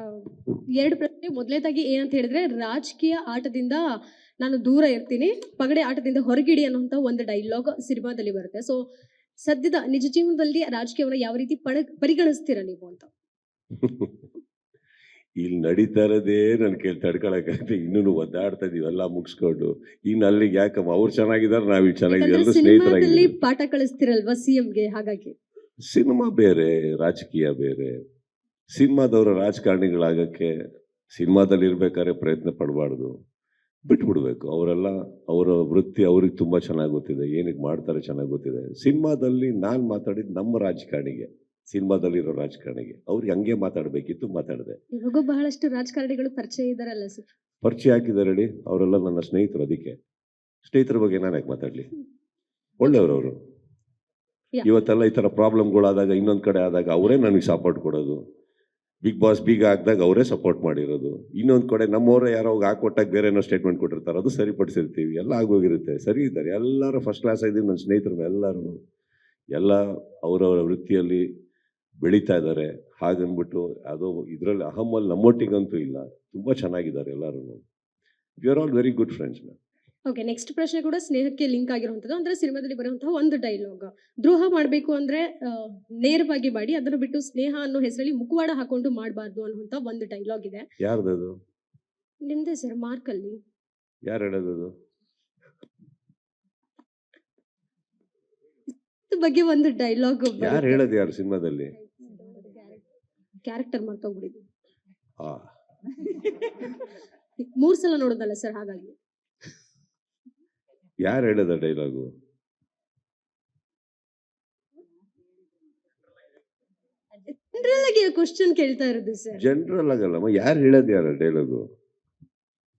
ಆ, 2 ಪ್ರಶ್ನೆ. ಮೊದಲನೇದಾಗಿ ಏನಂತ ಹೇಳಿದ್ರೆ, ರಾಜಕೀಯ ಆಟದಿಂದ ನಾನು ದೂರ ಇರ್ತೀನಿ, ಪಗಡೆ ಆಟದಿಂದ ಹೊರಗಿಡಿ ಅನ್ನುವಂಥ ಒಂದು ಡೈಲಾಗ್ ಸಿನಿಮಾದಲ್ಲಿ ಬರುತ್ತೆ. ಸೊ ಸದ್ಯದ ನಿಜ ಜೀವನದಲ್ಲಿ ರಾಜಕೀಯವನ್ನು ಯಾವ ರೀತಿ ಪರಿಗಣಿಸ್ತೀರಾ ನೀವು ಅಂತ? ಇಲ್ಲಿ ನಡೀತಾ ಇರೋದೇ ನನ್ ಕೇಳಿ ತಡ್ಕೊಳಕ್ಕಾಗತ್ತೆ. ಇನ್ನೂ ಒದ್ದಾಡ್ತಾ ಇದೀವಿ ಎಲ್ಲ ಮುಗಿಸ್ಕೊಂಡು. ಇನ್ನು ಅಲ್ಲಿಗೆ ಯಾಕಮ್ಮ ಅವ್ರು ಚೆನ್ನಾಗಿದ್ದಾರೆ, ನಾವ್ ಇಲ್ಲಿ ಚೆನ್ನಾಗಿದ್ದೀವಿ, ಎಲ್ಲರೂ ಸಿನಿಮಾದಲ್ಲಿ ಸ್ನೇಹಿತರಾಗಿದ್ದೀವಿ. ಪಾಠ ಕಳಿಸ್ತಿರಲ್ವಾ ಸಿಎಂಗೆ, ಹಾಗಾಗಿ ಸಿನಿಮಾ ಬೇರೆ, ರಾಜಕೀಯ ಬೇರೆ. ಸಿನಿಮಾದವರ ರಾಜಕಾರಣಿಗಳಾಗಕ್ಕೆ ಸಿನಿಮಾದಲ್ಲಿ ಇರ್ಬೇಕಾದ್ರೆ ಪ್ರಯತ್ನ ಪಡಬಾರ್ದು, ಬಿಟ್ಬಿಡ್ಬೇಕು. ಅವರೆಲ್ಲ ಅವರ ವೃತ್ತಿ ಅವ್ರಿಗೆ ತುಂಬಾ ಚೆನ್ನಾಗಿ ಗೊತ್ತಿದೆ, ಏನಕ್ಕೆ ಮಾಡ್ತಾರೆ ಚೆನ್ನಾಗಿ ಗೊತ್ತಿದೆ. ಸಿನಿಮಾದಲ್ಲಿ ನಾನು ಮಾತಾಡಿದ್ ನಮ್ಮ ರಾಜಕಾರಣಿಗೆ, ಸಿನಿಮಾದಲ್ಲಿರೋ ರಾಜಕಾರಣಿಗೆ, ಅವ್ರಿಗೆ ಹಂಗೆ ಮಾತಾಡ್ಬೇಕಿತ್ತು, ಮಾತಾಡಿದೆ. ಇವಾಗೂ ಬಹಳಷ್ಟು ರಾಜಕಾರಣಿಗಳು ಪರಿಚಯ ಇದಾರಲ್ಲ ಸರ್. ಪರಿಚಯ ಹಾಕಿದ್ದಾರೆ ಹೇಳಿ, ಅವರೆಲ್ಲ ನನ್ನ ಸ್ನೇಹಿತರು. ಅದಕ್ಕೆ ಸ್ನೇಹಿತರ ಬಗ್ಗೆ ನಾನು ಯಾಕೆ ಮಾತಾಡ್ಲಿ? ಒಳ್ಳೆಯವರು ಅವರು. ಇವತ್ತೆಲ್ಲ ಈ ತರ ಪ್ರಾಬ್ಲಮ್ಗಳಾದಾಗ, ಇನ್ನೊಂದ್ ಕಡೆ ಆದಾಗ ಅವರೇ ನನಗೆ ಸಪೋರ್ಟ್ ಕೊಡೋದು. ಬಿಗ್ ಬಾಸ್ ಬೀಗ ಹಾಕಿದಾಗ ಅವರೇ ಸಪೋರ್ಟ್ ಮಾಡಿರೋದು. ಇನ್ನೊಂದ್ ಕಡೆ ನಮ್ಮವರೇ ಯಾರೋ ಹಾಕೊಟ್ಟಾಗ ಬೇರೆ ಏನೋ ಸ್ಟೇಟ್ಮೆಂಟ್ ಕೊಟ್ಟಿರ್ತಾರೆ, ಅದು ಸರಿಪಡಿಸಿರ್ತೀವಿ. ಎಲ್ಲ ಆಗೋಗಿರುತ್ತೆ. ಸರಿ ಇದ್ದಾರೆ ಎಲ್ಲರೂ, ಫಸ್ಟ್ ಕ್ಲಾಸ್ ಆಗಿದ್ದೀವಿ. ನನ್ನ ಸ್ನೇಹಿತರು ಎಲ್ಲರೂ ಎಲ್ಲ ಅವರವರ ವೃತ್ತಿಯಲ್ಲಿ ಬೆಳೀತಾ ಇದ್ದಾರೆ. ಹಾಗನ್ಬಿಟ್ಟು ಅದು ಇದರಲ್ಲಿ ಅಹಮ್ಮಲ್ಲಿ ನಮ್ಮೊಟ್ಟಿಗಂತೂ ಇಲ್ಲ, ತುಂಬಾ ಚೆನ್ನಾಗಿದ್ದಾರೆ ಎಲ್ಲರೂ. We are all very good friends ma'am. Okay, next ಪ್ರಶ್ನೆ ಕೂಡ ಸ್ನೇಹಕ್ಕೆ ಲಿಂಕ್ ಆಗಿರುವಂಥದ್ದು. ಅಂದ್ರೆ ಸಿನಿಮಾದಲ್ಲಿ ಬರುವಂತಹ ಒಂದು ಡೈಲಾಗ್, ದ್ರೋಹ ಮಾಡಬೇಕು ಅಂದ್ರೆ ನೇರವಾಗಿ ಮಾಡಿ, ಅದನ್ನು ಬಿಟ್ಟು ಸ್ನೇಹ ಅನ್ನೋ ಹೆಸರಲ್ಲಿ ಮುಖವಾಡ ಹಾಕೊಂಡು ಮಾಡಬಾರ್ದು ಅನ್ನುವಂತ ಒಂದು ಡೈಲಾಗ್ ಇದೆ. ಯಾರ್ದದು? ನಿಮ್ದೇ ಸರ್, ಮಾರ್ಕ್ ಅಲ್ಲಿ. ಯಾರು ಹೇಳೋದದು? ಇದ್ರ ಬಗ್ಗೆ ಒಂದು ಡೈಲಾಗ್ ಯಾರು ಹೇಳೋದು? ಯಾರು ಸಿನಿಮಾದಲ್ಲಿ? ಕ್ಯಾರೆಕ್ಟರ್ ಮರ್ತೋಗ್ಬಿಡಿದ್ವಿ. ಆ 3 ಸಲ ನೋಡೋದಲ್ಲ ಸರ್, ಹಾಗಾಗಿ. ಯಾರು ಹೇಳೋದ ಡೈಲಾಗು? ಜನರಲ್ ಆಗಿ ಕ್ವಶನ್ ಕೇಳ್ತಾ ಇರೋದು ಸರ್. ಜನರಲ್ ಆಗಲ್ಲಮ್ಮ, ಯಾರು ಹೇಳೋದು? ಯಾರು ಡೈಲಾಗು?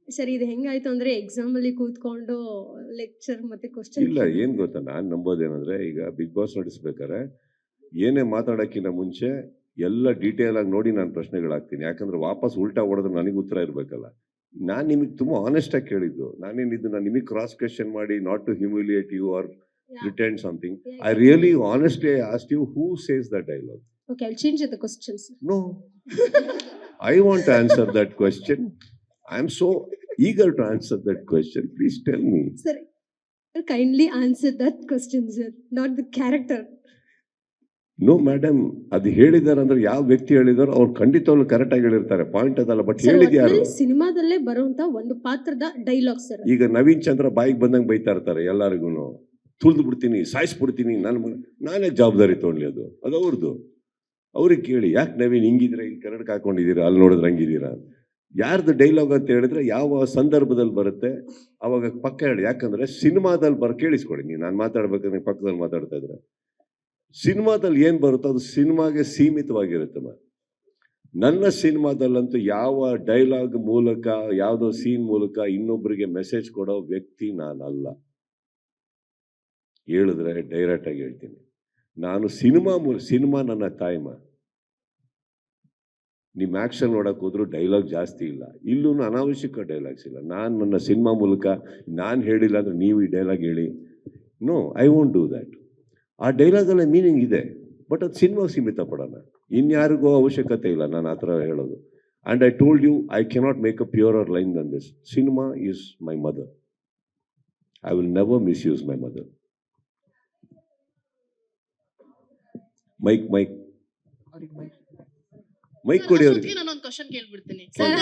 ಸರ್, ಇದು ಹೆಂಗಾಯ್ತು ಅಂದ್ರೆ ಎಕ್ಸಾಮ್ ಅಲ್ಲಿ ಕೂತ್ಕೊಂಡು ಲೆಕ್ಚರ್ ಮತ್ತೆ ಕ್ವಶನ್. ಇಲ್ಲ, ಏನ್ ಗೊತ್ತಾ, ನಾನ್ ನಂಬೋದೇನಂದ್ರೆ, ಈಗ ಬಿಗ್ ಬಾಸ್ ನಡೆಸ್ಬೇಕಾರೆ ಏನೇ ಮಾತಾಡೋಕ್ಕಿಂತ ಮುಂಚೆ ಎಲ್ಲ ಡೀಟೇಲ್ ಆಗಿ ನೋಡಿ ನಾನು ಪ್ರಶ್ನೆಗಳಾಗ್ತೀನಿ. ಯಾಕಂದ್ರೆ ವಾಪಸ್ ಉಲ್ಟಾ ಹೊಡೆದ್ರೆ ನನಗೆ ಉತ್ತರ ಇರ್ಬೇಕಲ್ಲ. ನಾನ್ ನಿಮಗೆ ತುಂಬಾ ಆನೆಸ್ಟ್ ಆಗಿ ಕೇಳಿದ್ದು. ನಾನೇನಿದ್ದು ನಾನು ನಿಮಗೆ ಕ್ರಾಸ್ ಕ್ವೆಶ್ಚನ್ ಮಾಡಿ, not to humiliate you or pretend something. I really honestly asked you, who says that dialogue? Okay, I'll change the questions. No. I want to answer that question. I am so eager to answer that question. Please tell me. Sir, kindly answer that question, sir, not the character. No, madam. ಅದು ಹೇಳಿದಾರೆ ಅಂದ್ರೆ ಯಾವ ವ್ಯಕ್ತಿ ಹೇಳಿದಾರೋ ಅವ್ರು ಖಂಡಿತವಾಗ್ಲೂ correct ಆಗಿ ಹೇಳಿರ್ತಾರೆ. Point ಅದಲ್ಲ, ಬಟ್ ಹೇಳಿದ್ಯಾರು? ಸಿನಿಮಾದಲ್ಲೇ ಬರುವಂತ ಒಂದು ಪಾತ್ರದ ಡೈಲಾಗ್ ಸರ್. ಈಗ ನವೀನ್ ಚಂದ್ರ ಬಾಯಿಗೆ ಬಂದಂಗೆ ಬೈತಾ ಇರ್ತಾರೆ ಎಲ್ಲರಿಗೂ. ತುಳಿದು ಬಿಡ್ತೀನಿ, ಸಾಯಿಸ್ಬಿಡ್ತೀನಿ, ನಾನೇ ಜವಾಬ್ದಾರಿ ತಗೊಳ್ಳಿ. ಅದು ಅವ್ರದ್ದು. ಅವ್ರಿಗೆ ಕೇಳಿ, ಯಾಕೆ ನವೀನ್ ಹಿಂಗಿದ್ರೆ, ಇಲ್ಲಿ ಕನ್ನಡಕ್ಕೆ ಹಾಕೊಂಡಿದ್ದೀರಾ, ಅಲ್ಲಿ ನೋಡಿದ್ರೆ ಹಂಗಿದ್ದೀರಾ? ಯಾರ್ದು ಡೈಲಾಗ್ ಅಂತ ಹೇಳಿದ್ರೆ ಯಾವ ಸಂದರ್ಭದಲ್ಲಿ ಬರುತ್ತೆ ಅವಾಗ ಪಕ್ಕ ಹೇಳಿ. ಯಾಕಂದ್ರೆ ಸಿನಿಮಾದಲ್ಲಿ ಕೇಳಿಸ್ಕೊಡಿ. ನೀವು ನಾನು ಮಾತಾಡ್ಬೇಕಂದ್ರೆ ಪಕ್ಕದಲ್ಲಿ ಮಾತಾಡ್ತಾ ಇದ್ರೆ, ಸಿನಿಮಾದಲ್ಲಿ ಏನ್ ಬರುತ್ತೋ ಅದು ಸಿನಿಮಾಗೆ ಸೀಮಿತವಾಗಿರುತ್ತೆ. ನನ್ನ ಸಿನಿಮಾದಲ್ಲಂತೂ ಯಾವ ಡೈಲಾಗ್ ಮೂಲಕ, ಯಾವುದೋ ಸೀನ್ ಮೂಲಕ ಇನ್ನೊಬ್ಬರಿಗೆ ಮೆಸೇಜ್ ಕೊಡೋ ವ್ಯಕ್ತಿ ನಾನಲ್ಲ. ಹೇಳಿದ್ರೆ ಡೈರೆಕ್ಟ್ ಆಗಿ ಹೇಳ್ತೀನಿ, ನಾನು ಸಿನಿಮಾ ನನ್ನ ತಾಯಿಮ. ನಿಮ್ ಆಕ್ಷನ್ ನೋಡಕ್ ಹೋದ್ರು ಡೈಲಾಗ್ ಜಾಸ್ತಿ ಇಲ್ಲ, ಇಲ್ಲೂ ಅನಾವಶ್ಯಕ ಡೈಲಾಗ್ಸ್ ಇಲ್ಲ. ನನ್ನ ಸಿನಿಮಾ ಮೂಲಕ ನಾನು ಹೇಳಿಲ್ಲ ಅಂದ್ರೆ ನೀವು ಈ ಡೈಲಾಗ್ ಹೇಳಿ. No, I won't do that. ಆ ಡೈಲಾಗಲ್ಲ ಮೀನಿಂಗ್ ಇದೆ, ಬಟ್ ಅದು ಸಿನಿಮಾಗೆ ಸೀಮಿತ ಪಡೋಣ, ಇನ್ಯಾರಿಗೂ ಅವಶ್ಯಕತೆ ಇಲ್ಲ ನಾನು ಆ ಥರ ಹೇಳೋದು. And I told you, I cannot make a purer line than this. Cinema is my mother. I will never misuse my mother. Mic ಕೊಡಿ ಅವ್ರಿಗೆ. ನಾನೊಂದು ಕ್ವಶನ್ ಕೇಳ್ಬಿಡ್ತೀನಿ ಸರ್.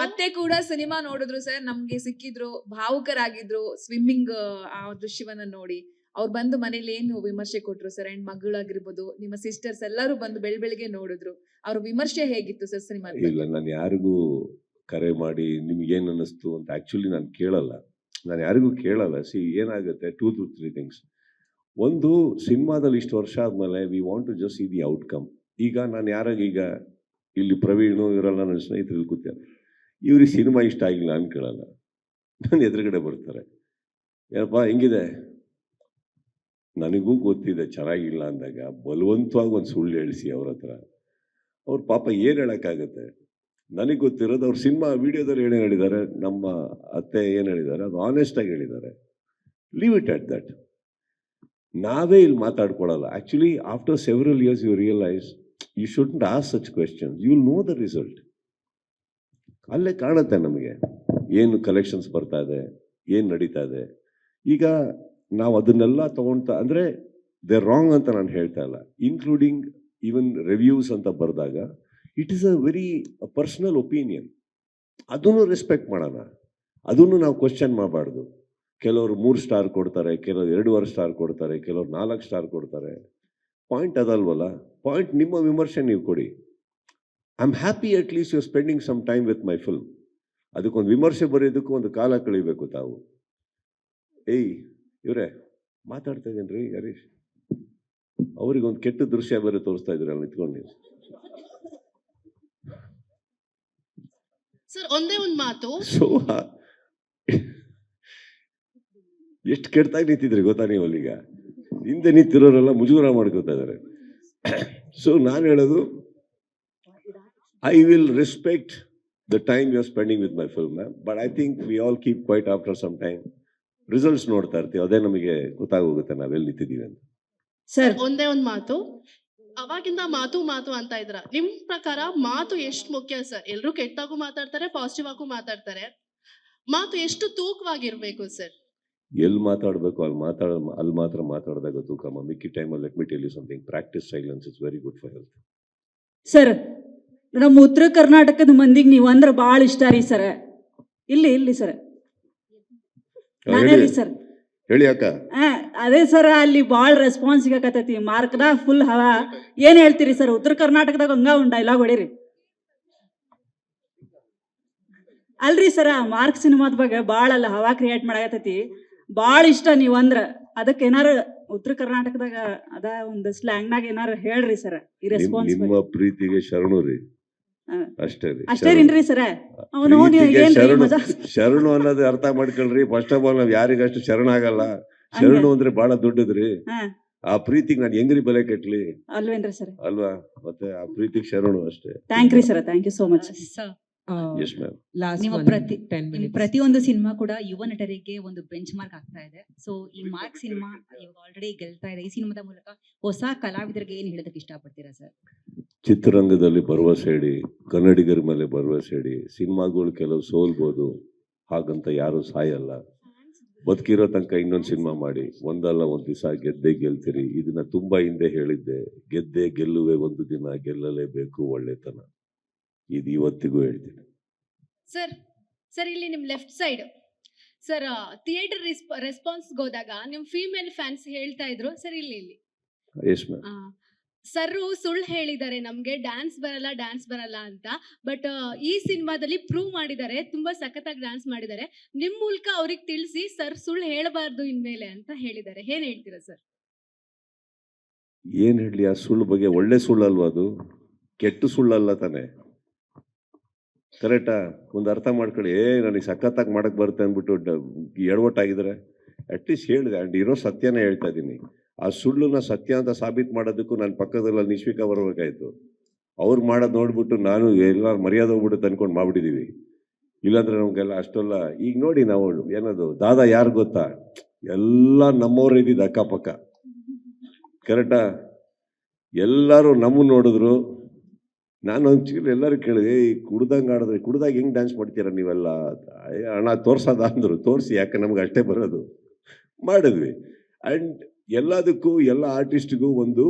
ಅತ್ತೆ ಕೂಡ ಸಿನಿಮಾ ನೋಡಿದ್ರು ಸರ್, ನಮ್ಗೆ ಸಿಕ್ಕಿದ್ರು, ಭಾವುಕರಾಗಿದ್ರು ಸ್ವಿಮ್ಮಿಂಗ್ ಆ ದೃಶ್ಯವನ್ನ ನೋಡಿ. ಅವ್ರು ಬಂದು ಮನೇಲಿ ಏನು ವಿಮರ್ಶೆ ಕೊಟ್ರು ಸರ್? ಅಂಡ್ ಮಗಳಾಗಿರ್ಬೋದು, ನಿಮ್ಮ ಸಿಸ್ಟರ್ಸ್ ಎಲ್ಲರೂ ಬಂದು ಬೆಳಗ್ಗೆ ನೋಡಿದ್ರು. ಅವ್ರ ವಿಮರ್ಶೆ ಹೇಗಿತ್ತು ಸರ್ ಸಿನಿಮಾ? ಇಲ್ಲ, ನಾನು ಯಾರಿಗೂ ಕರೆ ಮಾಡಿ ನಿಮ್ಗೆ ಏನ್ ಅನ್ನಿಸ್ತು ಅಂತ ಆಕ್ಚುಲಿ ನಾನು ಕೇಳಲ್ಲ. ನಾನು ಯಾರಿಗೂ ಕೇಳಲ್ಲ. ಏನಾಗುತ್ತೆ, 2 to 3 ಥಿಂಗ್ಸ್. ಒಂದು, ಸಿನಿಮಾದಲ್ಲಿ ಇಷ್ಟು ವರ್ಷ ಆದ್ಮೇಲೆ we want to just see the outcome. ಈಗ ನಾನು ಈಗ ಇಲ್ಲಿ ಪ್ರವೀಣು ಇವರೆಲ್ಲ ನನ್ನ ಸ್ನೇಹಿತರು ಕೂತಾರೆ, ಇವ್ರಿಗೆ ಸಿನಿಮಾ ಇಷ್ಟ ಆಗಿಲ್ಲ ಅಂತ ಕೇಳಲ್ಲ. ನನ್ನ ಎದುರುಗಡೆ ಬರ್ತಾರೆ, ಏನಪ್ಪ ಹೆಂಗಿದೆ? ನನಗೂ ಗೊತ್ತಿದೆ ಚೆನ್ನಾಗಿಲ್ಲ ಅಂದಾಗ ಬಲವಂತವಾಗಿ ಒಂದು ಸುಳ್ಳು ಹೇಳಿಸಿ ಅವ್ರ ಹತ್ರ. ಅವ್ರ ಪಾಪ ಏನು ಹೇಳೋಕ್ಕಾಗತ್ತೆ? ನನಗೆ ಗೊತ್ತಿರೋದು ಅವ್ರ ಸಿನಿಮಾ ವಿಡಿಯೋದಲ್ಲಿ ಏನೇನು ಹೇಳಿದ್ದಾರೆ, ನಮ್ಮ ಅತ್ತೆ ಏನು ಹೇಳಿದ್ದಾರೆ ಅದು ಆನೆಸ್ಟ್ ಆಗಿ ಹೇಳಿದ್ದಾರೆ. Leave it at that. ನಾವೇ ಇಲ್ಲಿ ಮಾತಾಡ್ಕೊಳ್ಳಲ್ಲ. Actually after several years you realise you shouldn't ask such questions. You will know the result. ಅಲ್ಲೇ ಕಾಣುತ್ತೆ ನಮಗೆ ಏನು ಕಲೆಕ್ಷನ್ಸ್ ಬರ್ತಾ ಇದೆ, ಏನು ನಡೀತಾ ಇದೆ. ಈಗ ನಾವು ಅದನ್ನೆಲ್ಲ ತಗೊಳ್ತಾ ಅಂದರೆ ದೇ ರಾಂಗ್ ಅಂತ ನಾನು ಹೇಳ್ತಾ ಇಲ್ಲ. ಇನ್ಕ್ಲೂಡಿಂಗ್ ಈವನ್ ರಿವ್ಯೂಸ್ ಅಂತ ಬರೆದಾಗ it is a very personal opinion. ಅದನ್ನು ರೆಸ್ಪೆಕ್ಟ್ ಮಾಡೋಣ, ಅದನ್ನು ನಾವು ಕ್ವಶನ್ ಮಾಡಬಾರ್ದು. ಕೆಲವರು 3 ಸ್ಟಾರ್ ಕೊಡ್ತಾರೆ, ಕೆಲವರು 2.5 ಸ್ಟಾರ್ ಕೊಡ್ತಾರೆ, ಕೆಲವರು 4 ಸ್ಟಾರ್ ಕೊಡ್ತಾರೆ. ಪಾಯಿಂಟ್ ಅದಲ್ವಲ್ಲ. ಪಾಯಿಂಟ್ ನಿಮ್ಮ ವಿಮರ್ಶೆ ನೀವು ಕೊಡಿ. I am happy at least you are spending some time with my film. ಅದಕ್ಕೊಂದು ವಿಮರ್ಶೆ ಬರೆಯೋದಕ್ಕೂ ಒಂದು ಕಾಲ ಕಳಿಬೇಕು ತಾವು. ಏಯ್ ಇವರೇ ಮಾತಾಡ್ತಾ ಇದ್ದೇನೆ ರೀ ಹರೀಶ್, ಅವ್ರಿಗೊಂದು ಕೆಟ್ಟ ದೃಶ್ಯ ಬೇರೆ ತೋರಿಸ್ತಾ ಇದ್ದೀರಲ್ಲ ನಿಂತ್ಕೊಂಡು ನೀವು. ಸರ್ ಒಂದೇ ಒಂದು ಮಾತು. ಸೊ ಎಷ್ಟು ಕೆಟ್ಟಾಗಿ ನಿಂತಿದ್ರಿ ಗೊತ್ತಾ ನೀವು ಅಲ್ಲಿಗ. ಹಿಂದೆ ನಿಂತಿರೋರೆಲ್ಲ ಮುಜುಗರ ಮಾಡ್ಕೋತಾ ಇದ್ದಾರೆ. ಸೊ ನಾನು ಹೇಳೋದು, I will respect the time you are spending with my film, but I think we all keep quiet after some time. Results ನೋಡ್ತಾ ಇರ್ತೀವಿ, ಅದೇ ನಮಗೆ ಗೊತ್ತಾಗೋಗುತ್ತೆ ನಾವೆಲ್ಲಿ ನಿಂತಿದ್ದೀವಿ ಅಂತ. ಸರ್ ಒಂದೇ ಒಂದು ಮಾತು. ಅವಾಗಿಂದ ಮಾತು ಮಾತು ಅಂತ ಇದ್ರ, ನಿಮ್ ಪ್ರಕಾರ ಮಾತು ಎಷ್ಟು ಮುಖ್ಯ ಸರ್? ಎಲ್ರು ಕೆಟ್ಟಾಗೂ ಮಾತಾಡ್ತಾರೆ, ಪಾಸಿಟಿವ್ ಆಗೂ ಮಾತಾಡ್ತಾರೆ. ಮಾತು ಎಷ್ಟು ತೂಕವಾಗಿರ್ಬೇಕು ಸರ್? ಎಲ್ಲಿ ಮಾತಾಡಬೇಕು ಅಲ್ಲಿ ಮಾತ್ರ ಮಾತಾಡಿದಾಗ ತೂಕಮ್ಮ. ಮಿಕ್ಕಿ ಟೈಮಲ್ಲಿ let me tell you something, practice silence is very good for health. Sir ನಮ್ಮ ಉತ್ತರ ಕರ್ನಾಟಕದ ಮಂದಿಗೆ ನೀವು ಅಂದ್ರೆ ಭಾಳ ಇಷ್ಟ ರೀ ಸರ್. ಇಲ್ಲಿ ಸರ್ ನಾನೇ ರೀ ಸರ್. ಹೇಳಿ ಅಕ್ಕ. ಅದೇ ಸರ್, ಅಲ್ಲಿ ಭಾಳ ರೆಸ್ಪಾನ್ಸ್ ಸಿಗಕತ್ತೈತಿ, ಮಾರ್ಕ್ದಾಗ ಫುಲ್ ಹವಾ. ಏನ್ ಹೇಳ್ತೀರಿ ಸರ್? ಉತ್ತರ ಕರ್ನಾಟಕದಾಗ ಹಂಗ ಒಂದು ಡೈಲಾಗ್ ಹೊಡೀರಿ. ಅಲ್ರಿ ಸರ, ಮಾರ್ಕ್ ಸಿನಿಮಾದ ಬಗ್ಗೆ ಭಾಳ ಅಲ್ಲ ಹವಾ ಕ್ರಿಯೇಟ್ ಮಾಡಕತ್ತೈತಿ. ಭಾಳ ಇಷ್ಟ ನೀವು ಅಂದ್ರ. ಅದಕ್ಕೆ ಏನಾರ ಉತ್ತರ ಕರ್ನಾಟಕದಾಗ ಅದ ಒಂದು ಸ್ಲ್ಯಾಂಗ್ನಾಗ ಏನಾರ ಹೇಳ್ರಿ ಸರ್ ಈ ರೆಸ್ಪಾನ್ಸ್. ನಿಮ್ಮ ಪ್ರೀತಿಗೆ ಶರಣು ರೀ, ಅಷ್ಟೇ ರೀ. ಅಷ್ಟೇ ರೀ ಸರ. ಅವನು ಶರಣು ಅನ್ನೋದು ಅರ್ಥ ಮಾಡ್ಕೊಳ್ರಿ. ಫಸ್ಟ್ ಆಫ್ ಆಲ್ ನಾವ್ ಯಾರಿಗಷ್ಟು ಶರಣ ಆಗಲ್ಲ. ಶರಣು ಅಂದ್ರೆ ಬಹಳ ದೊಡ್ಡದ್ರಿ. ಆ ಪ್ರೀತಿಗೆ ನಾನು ಹೆಂಗ್ರಿ ಬೆಲೆ ಕಟ್ಲಿ ಅಲ್ವೇನ್ರಿ ಸರ್? ಅಲ್ವಾ? ಮತ್ತೆ ಆ ಪ್ರೀತಿಗೆ ಶರಣು ಅಷ್ಟೇ. Thank you sir, thank you so much. Yes ma'am. ನಿಮ್ಮ ಪ್ರತಿಯೊಂದು ಸಿನಿಮಾ ಕೂಡ ಯುವ ನಟರಿಗೆ ಒಂದು ಬೆಂಚ್ ಮಾರ್ಕ್ ಆಗ್ತಾ ಇದೆ. ಸೊ ಈ ಮಾರ್ಕ್ ಸಿನಿಮಾ ಇವಾಗ ಆಲ್ರೆಡಿ ಗೆಲ್ತಾ ಇದೆ. ಈ ಸಿನಿಮಾದ ಮೂಲಕ ಹೊಸ ಕಲಾವಿದರಿಗೆ ಏನ್ ಹೇಳೋದಕ್ಕೆ ಇಷ್ಟಪಡ್ತೀರಾ ಸರ್? ಚಿತ್ರರಂಗದಲ್ಲಿ ಭರವಸೆ ಇಡಿ, ಕನ್ನಡಿಗರ ಮೇಲೆ ಭರವಸೆ ಇಡಿ. ಸಿನಿಮಾಗಳು ಕೆಲವು ಸೋಲ್ಬೋದು, ಹಾಗಂತ ಯಾರು ಸಾಯಲ್ಲ. ಬದುಕಿರೋ ತನಕ ಇನ್ನೊಂದು ಸಿನಿಮಾ ಮಾಡಿ, ಒಂದಲ್ಲ ಒಂದು ದಿವಸ ಗೆದ್ದೇ ಗೆಲ್ತೀರಿ. ಇದನ್ನ ತುಂಬಾ ಹಿಂದೆ ಹೇಳಿದ್ದೆ, ಗೆದ್ದೇ ಗೆಲ್ಲುವೆ ಒಂದು ದಿನ, ಗೆಲ್ಲಲೇಬೇಕು ಒಳ್ಳೆತನ. ಇದು ಇವತ್ತಿಗೂ ಹೇಳ್ತೀನಿ. ಸರ್ ಇಲ್ಲಿ ನಿಮ್ ಲೆಫ್ಟ್ ಸೈಡ್ ಸರ್ ಥಿಯೇಟರ್ ರೆಸ್ಪಾನ್ಸ್ಗೆ ಹೋದಾಗ ನಿಮ್ ಫೀಮೇಲ್ ಫ್ಯಾನ್ಸ್ ಹೇಳ್ತಾ ಇದ್ರು ಸರ್, ಇಲ್ಲಿ ಎಸ್ ಮ್ಯಾಮ್, ಸರ್ ಸುಳ್ಳು ಹೇಳಿದ್ದಾರೆ, ನಮ್ಗೆ ಡ್ಯಾನ್ಸ್ ಬರಲ್ಲ ಅಂತ. ಬಟ್ ಈ ಸಿನಿಮಾದಲ್ಲಿ ಪ್ರೂವ್ ಮಾಡಿದ್ದಾರೆ, ತುಂಬಾ ಸಖತ್ತಾಗಿ ಡ್ಯಾನ್ಸ್ ಮಾಡಿದ್ದಾರೆ. ನಿಮ್ ಮೂಲಕ ಅವ್ರಿಗೆ ತಿಳಿಸಿ ಸರ್ ಸುಳ್ಳು ಹೇಳಬಾರ್ದು ಇನ್ಮೇಲೆ ಅಂತ ಹೇಳಿದ್ದಾರೆ. ಏನ್ ಹೇಳ್ತೀರಾ ಸರ್? ಏನ್ ಹೇಳಿ ಆ ಸುಳ್ಳು ಬಗ್ಗೆ? ಒಳ್ಳೆ ಸುಳ್ಳಲ್ವಾ ಅದು? ಕೆಟ್ಟ ಸುಳ್ಳಲ್ಲ ತಾನೆ. ಕರೆಕ್ಟಾ? ಒಂದು ಅರ್ಥ ಮಾಡ್ಕೊಳ್ಳಿ. ನನಗೆ ಸಖತ್ತಾಗಿ ಮಾಡಕ್ ಬರುತ್ತೆ ಅಂದ್ಬಿಟ್ಟು ಎಡವಟ್ಟಾಗಿದ್ರೆ ಅಟ್ಲೀಸ್ಟ್ ಹೇಳಿದೆ. ಅಂಡ್ ಇರೋ ಸತ್ಯನೇ ಹೇಳ್ತಾ ಇದ್ದೀನಿ. ಆ ಸುಳ್ಳುನ ಸತ್ಯ ಅಂತ ಸಾಬೀತು ಮಾಡೋದಕ್ಕೂ ನನ್ನ ಪಕ್ಕದಲ್ಲಿ ನಿಶ್ವಿಕಾ ಬರಬೇಕಾಯ್ತು. ಅವ್ರು ಮಾಡೋದು ನೋಡ್ಬಿಟ್ಟು ನಾನು ಎಲ್ಲಾರು ಮರ್ಯಾದೆ ಹೋಗ್ಬಿಟ್ಟು ಅನ್ಕೊಂಡು ಮಾಡ್ಬಿಟ್ಟಿದೀವಿ. ಇಲ್ಲಾಂದ್ರೆ ನಮ್ಗೆಲ್ಲ ಅಷ್ಟೆಲ್ಲ. ಈಗ ನೋಡಿ ನಾವು ಏನದು ದಾದಾ ಯಾರು ಗೊತ್ತಾ? ಎಲ್ಲ ನಮ್ಮವ್ರು ಇದ್ದಿದ್ದು ಅಕ್ಕಪಕ್ಕ. ಕರೆಕ್ಟಾ? ಎಲ್ಲರೂ ನಮ್ಮನ್ನು ನೋಡಿದ್ರು. ನಾನು ಒಂಚೂರು ಎಲ್ಲರೂ ಕೇಳಿದೆ, ಕುಡ್ದಂಗೆ ಆಡಿದ್ರೆ ಕುಡ್ದಾಗ ಹೆಂಗೆ ಡ್ಯಾನ್ಸ್ ಮಾಡ್ತೀರಾ ನೀವೆಲ್ಲ? ಹಣ ತೋರ್ಸೋದ ಅಂದರು. ತೋರಿಸಿ, ಯಾಕೆ ನಮ್ಗೆ ಅಷ್ಟೇ ಬರೋದು. ಮಾಡಿದ್ವಿ. ಆ್ಯಂಡ್ ಎಲ್ಲದಕ್ಕೂ ಎಲ್ಲ ಆರ್ಟಿಸ್ಟ್ಗೂ ಒಂದು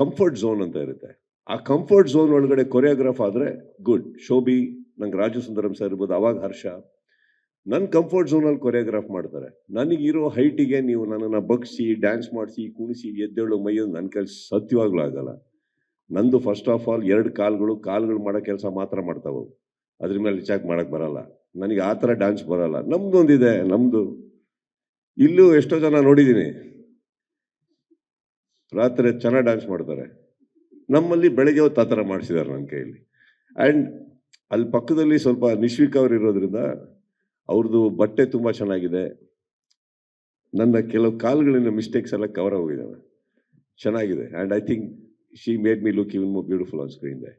ಕಂಫರ್ಟ್ ಝೋನ್ ಅಂತ ಇರುತ್ತೆ. ಆ ಕಂಫರ್ಟ್ ಝೋನ್ ಒಳಗಡೆ ಕೊರಿಯೋಗ್ರಾಫ್ ಆದರೆ ಗುಡ್. ಶೋಭಿ, ನಂಗೆ ರಾಜು ಸುಂದರಂ ಸರ್ ಇರ್ಬೋದು, ಅವಾಗ ಹರ್ಷ. ನನ್ನ ಕಂಫರ್ಟ್ ಝೋನಲ್ಲಿ ಕೊರಿಯೋಗ್ರಾಫ್ ಮಾಡ್ತಾರೆ. ನನಗಿರೋ ಹೈಟಿಗೆ ನೀವು ನನ್ನನ್ನು ಬಗ್ಸಿ ಡ್ಯಾನ್ಸ್ ಮಾಡಿಸಿ ಕುಣಿಸಿ ಎದ್ದೇಳು ಮೈಯೊಂದು ನನ್ನ ಕೆಲಸ ಸತ್ಯವಾಗ್ಲೂ ಆಗಲ್ಲ. ನಂದು ಫಸ್ಟ್ ಆಫ್ ಆಲ್ 2 ಕಾಲ್ಗಳು ಮಾಡೋ ಕೆಲಸ ಮಾತ್ರ ಮಾಡ್ತಾವೆ. ಅದ್ರ ಮೇಲೆ ಚಾಕ್ ಮಾಡಕ್ ಬರಲ್ಲ. ನನಗೆ ಆ ಥರ ಡ್ಯಾನ್ಸ್ ಬರಲ್ಲ. ನಮ್ದೊಂದಿದೆ, ನಮ್ದು ಇಲ್ಲೂ ಎಷ್ಟೋ ಜನ ನೋಡಿದ್ದೀನಿ, ರಾತ್ರಿ ಚೆನ್ನಾಗಿ ಡ್ಯಾನ್ಸ್ ಮಾಡ್ತಾರೆ. ನಮ್ಮಲ್ಲಿ ಬೆಳಗ್ಗೆ ಹೊತ್ತು ಆ ಥರ ಮಾಡಿಸಿದ್ದಾರೆ ನನ್ನ ಕೈಯಲ್ಲಿ. ಆ್ಯಂಡ್ ಅಲ್ಲಿ ಪಕ್ಕದಲ್ಲಿ ಸ್ವಲ್ಪ ನಿಶ್ವಿಕ್ ಅವ್ರು ಇರೋದ್ರಿಂದ ಅವ್ರದ್ದು ಬಟ್ಟೆ ತುಂಬ ಚೆನ್ನಾಗಿದೆ. ನನ್ನ ಕೆಲವು ಕಾಲುಗಳಿನ ಮಿಸ್ಟೇಕ್ಸ್ ಎಲ್ಲ ಕವರ್ ಆಗೋಗಿದ್ದಾವೆ. ಚೆನ್ನಾಗಿದೆ. And I think she made me look even more beautiful on screen there.